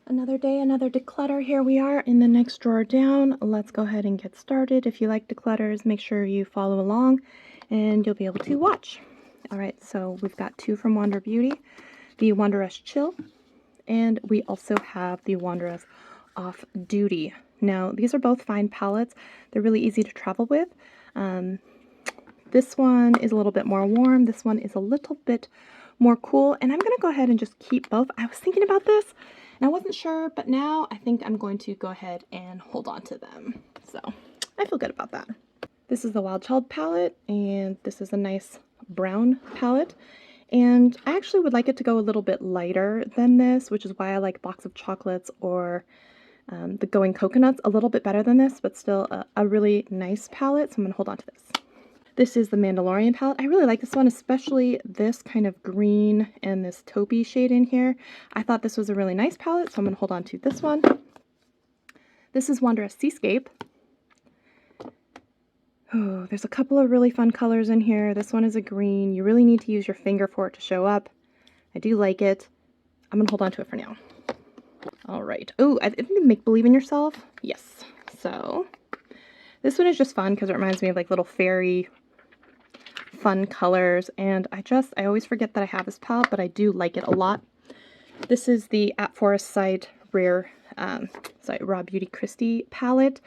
Another day, another declutter. Here we are in the next drawer down. Let's go ahead and get started. If you like declutters, make sure you follow along and you'll be able to watch. Alright, so we've got two from Wander Beauty, the Wanderess Chill, and we also have the Wanderess Off Duty. Now, these are both fine palettes. They're really easy to travel with. This one is a little bit more warm. This one is a little bit more cool, and I'm going to go ahead and just keep both. I was thinking about this, and I wasn't sure, but now I think I'm going to go ahead and hold on to them. So I feel good about that. This is the Wild Child palette, and this is a nice brown palette. And I actually would like it to go a little bit lighter than this, which is why I like Box of Chocolates or the Going Coconuts a little bit better than this, but still a really nice palette, so I'm going to hold on to this. This is the Mandalorian palette. I really like this one, especially this kind of green and this taupey shade in here. I thought this was a really nice palette, so I'm going to hold on to this one. This is Wanderess Seascape. Oh, there's a couple of really fun colors in here. This one is a green. You really need to use your finger for it to show up. I do like it. I'm going to hold on to it for now. All right. Oh, I think Make Believe in Yourself. Yes. So this one is just fun because it reminds me of like little fairy fun colors, and I always forget that I have this palette, but I do like it a lot. This is the At Forest Sight Raw Beauty Christie palette.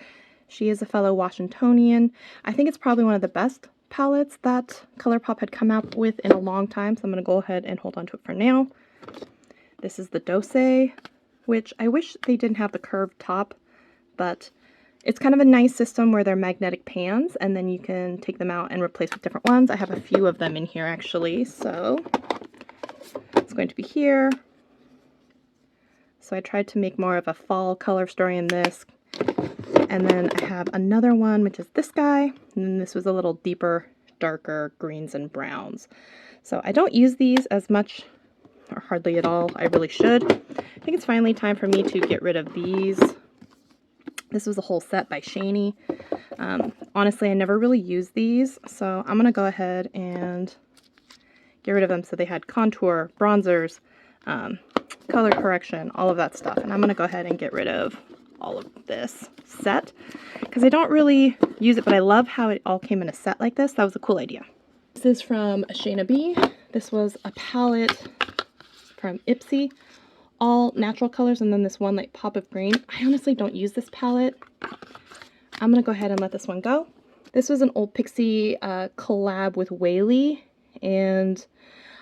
She is a fellow Washingtonian. I think it's probably one of the best palettes that ColourPop had come out with in a long time, so I'm going to go ahead and hold on to it for now. This is the Dose, which I wish they didn't have the curved top, but it's kind of a nice system where they're magnetic pans, and then you can take them out and replace with different ones. I have a few of them in here, actually, so it's going to be here. So I tried to make more of a fall color story in this. And then I have another one, which is this guy, and then this was a little deeper, darker greens and browns. So I don't use these as much, or hardly at all. I really should. I think it's finally time for me to get rid of these. This was a whole set by Shany. Honestly, I never really used these, so I'm going to go ahead and get rid of them. So they had contour, bronzers, color correction, all of that stuff. And I'm going to go ahead and get rid of all of this set because I don't really use it, but I love how it all came in a set like this. That was a cool idea. This is from Shayna B. This was a palette from Ipsy. All natural colors, and then this one like pop of green. I honestly don't use this palette. I'm gonna go ahead and let this one go. This was an Old Pixie collab with Whaley, and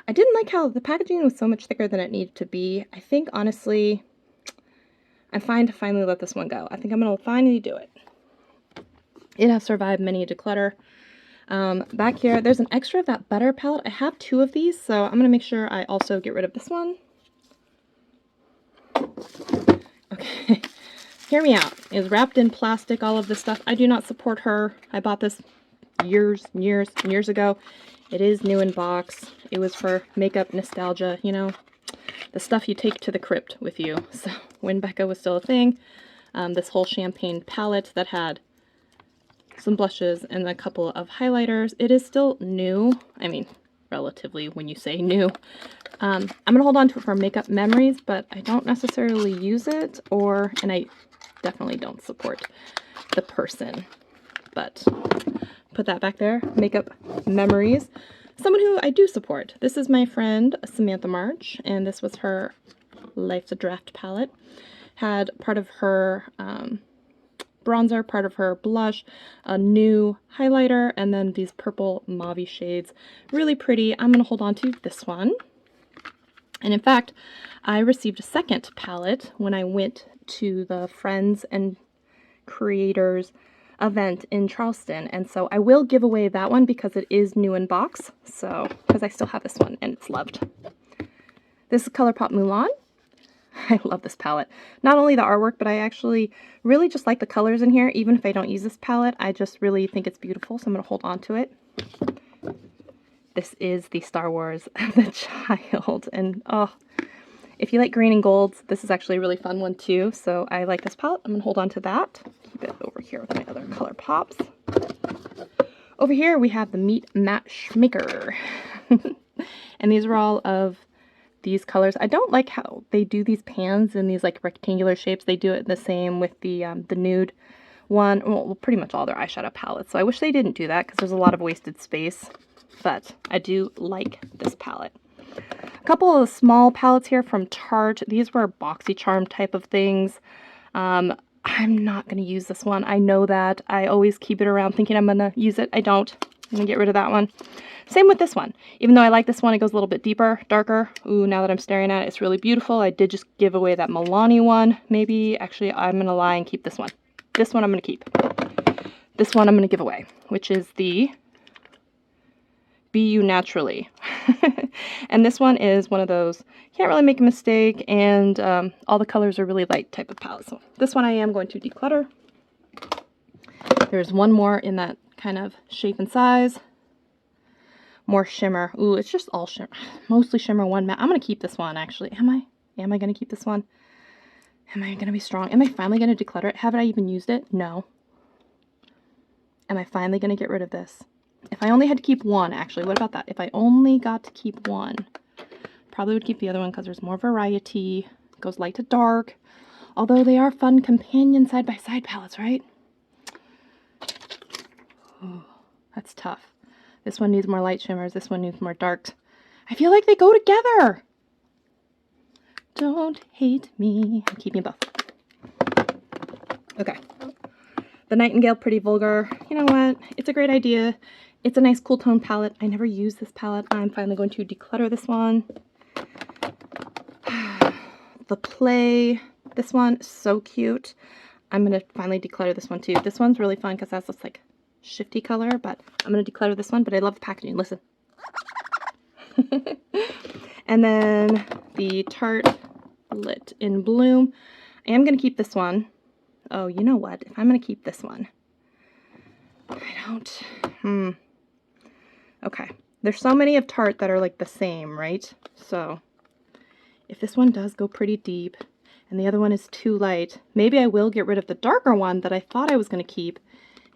I didn't like how the packaging was so much thicker than it needed to be. I think honestly I'm fine to finally let this one go. I think I'm gonna finally do it. It has survived many a declutter. Back here there's an extra of that Butter palette. I have two of these, so I'm gonna make sure I also get rid of this one. Okay, hear me out. It was wrapped in plastic, all of this stuff. I do not support her. I bought this years ago. It is new in box. It was for makeup nostalgia, you know, the stuff you take to the crypt with you. So when Becca was still a thing, this whole champagne palette that had some blushes and a couple of highlighters. It is still new. I mean, relatively when you say new. I'm going to hold on to it for makeup memories, but I don't necessarily use it, and I definitely don't support the person. But put that back there. Makeup memories. Someone who I do support. This is my friend Samantha March, and this was her Life's a Draft palette. Had part of her bronzer, part of her blush, a new highlighter, and then these purple mauve shades. Really pretty. I'm going to hold on to this one. And in fact, I received a second palette when I went to the Friends and Creators event in Charleston. And so I will give away that one because it is new in box. So, because I still have this one and it's loved. This is ColourPop Mulan. I love this palette. Not only the artwork, but I actually really just like the colors in here. Even if I don't use this palette, I just really think it's beautiful. So I'm going to hold on to it. This is the Star Wars The Child, and oh, if you like green and golds, this is actually a really fun one too, so I like this palette. I'm going to hold on to that. Keep it over here with my other ColourPops. Over here we have the Meat Matchmaker, and these are all of these colors. I don't like how they do these pans in these like rectangular shapes. They do it the same with the nude one. Well, pretty much all their eyeshadow palettes. So I wish they didn't do that because there's a lot of wasted space. But I do like this palette. A couple of small palettes here from Tarte. These were BoxyCharm type of things. I'm not going to use this one. I know that. I always keep it around thinking I'm going to use it. I don't. I'm going to get rid of that one. Same with this one. Even though I like this one, it goes a little bit deeper, darker. Ooh, now that I'm staring at it, it's really beautiful. I did just give away that Milani one. Maybe, actually, I'm going to lie and keep this one. This one I'm going to keep. This one I'm going to give away, which is the Be You Naturally. And this one is one of those, can't really make a mistake, and all the colors are really light type of palette. So this one I am going to declutter. There's one more in that kind of shape and size. More shimmer. Ooh, it's just all shimmer. Mostly shimmer, one matte. I'm going to keep this one, actually. Am I going to keep this one? Am I going to be strong? Am I finally going to declutter it? Haven't I even used it? No. Am I finally going to get rid of this? If I only had to keep one, actually, what about that? If I only got to keep one, probably would keep the other one because there's more variety. It goes light to dark. Although they are fun companion side-by-side palettes, right? Oh, that's tough. This one needs more light shimmers. This one needs more darks. I feel like they go together. Don't hate me. I'm keeping both. Okay. The Nightingale Pretty Vulgar. You know what? It's a great idea. It's a nice cool tone palette. I never use this palette. I'm finally going to declutter this one. The Play. This one is so cute. I'm going to finally declutter this one too. This one's really fun because that's this like shifty color, but I'm going to declutter this one, but I love the packaging. Listen. And then the Tarte Lit in Bloom. I am going to keep this one. Oh, you know what? If I'm going to keep this one, I don't. Okay. There's so many of Tarte that are like the same, right? So if this one does go pretty deep and the other one is too light, maybe I will get rid of the darker one that I thought I was going to keep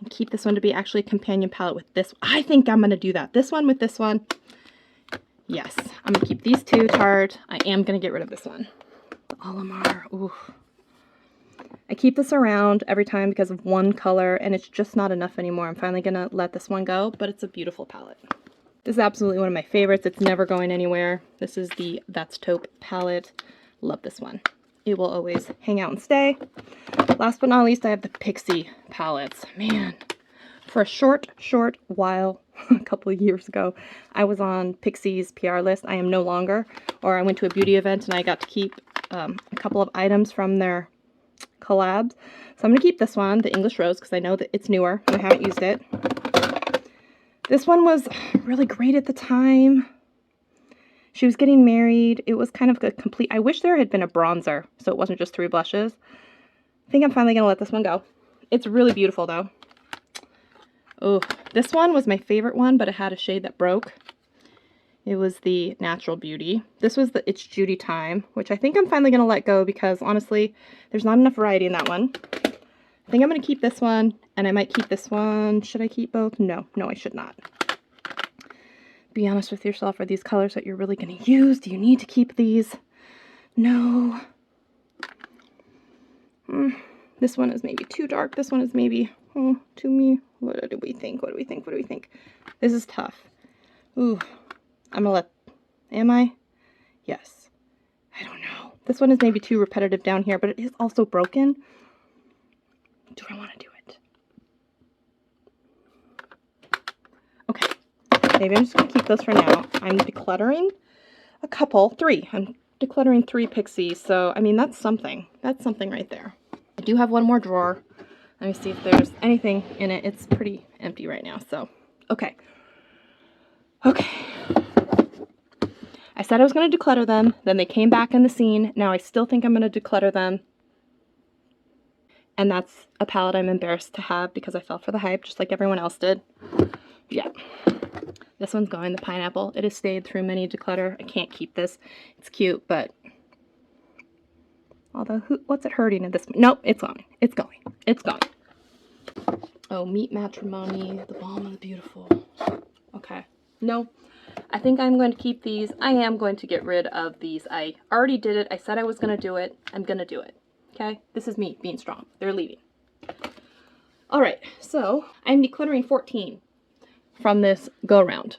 and keep this one to be actually a companion palette with this. I think I'm going to do that. This one with this one. Yes. I'm going to keep these two Tarte. I am going to get rid of this one. The Olimar. Ooh. I keep this around every time because of one color, and it's just not enough anymore. I'm finally going to let this one go, but it's a beautiful palette. This is absolutely one of my favorites. It's never going anywhere. This is the That's Taupe palette. Love this one. It will always hang out and stay. Last but not least, I have the Pixie palettes. Man, for a short while, a couple of years ago, I was on Pixie's PR list. I am no longer. Or I went to a beauty event and I got to keep a couple of items from their collabs. So I'm going to keep this one, the English Rose, because I know that it's newer and I haven't used it. This one was really great at the time. She was getting married. It was kind of a complete... I wish there had been a bronzer, so it wasn't just 3 blushes. I think I'm finally going to let this one go. It's really beautiful, though. Oh, this one was my favorite one, but it had a shade that broke. It was the Natural Beauty. This was the It's Judy Time, which I think I'm finally going to let go because, honestly, there's not enough variety in that one. I think I'm going to keep this one, and I might keep this one. Should I keep both? No, I should not. Be honest with yourself. Are these colors that you're really going to use? Do you need to keep these? No. This one is maybe too dark. This one is maybe, to me. What do we think? What do we think? What do we think? This is tough. Ooh. I'm gonna let, am I? Yes. I don't know. This one is maybe too repetitive down here, but it is also broken. Do I want to do it? Okay. Maybe I'm just gonna keep those for now. I'm decluttering a couple, 3. I'm decluttering 3 Pixies, so, I mean, that's something. That's something right there. I do have one more drawer. Let me see if there's anything in it. It's pretty empty right now, so, okay. Okay. I said I was going to declutter them, then they came back in the scene. Now I still think I'm going to declutter them. And that's a palette I'm embarrassed to have because I fell for the hype just like everyone else did. Yeah. This one's going, the Pineapple. It has stayed through many declutter. I can't keep this. It's cute, but... Although, what's it hurting at this point? Nope, it's going. It's going. It's going. Oh, Meet Matrimony, The Balm of the Beautiful. Okay. No. I think I'm going to keep these. I am going to get rid of these. I already did it. I said I was going to do it. I'm going to do it. Okay? This is me being strong. They're leaving. All right, so I'm decluttering 14 from this go-around.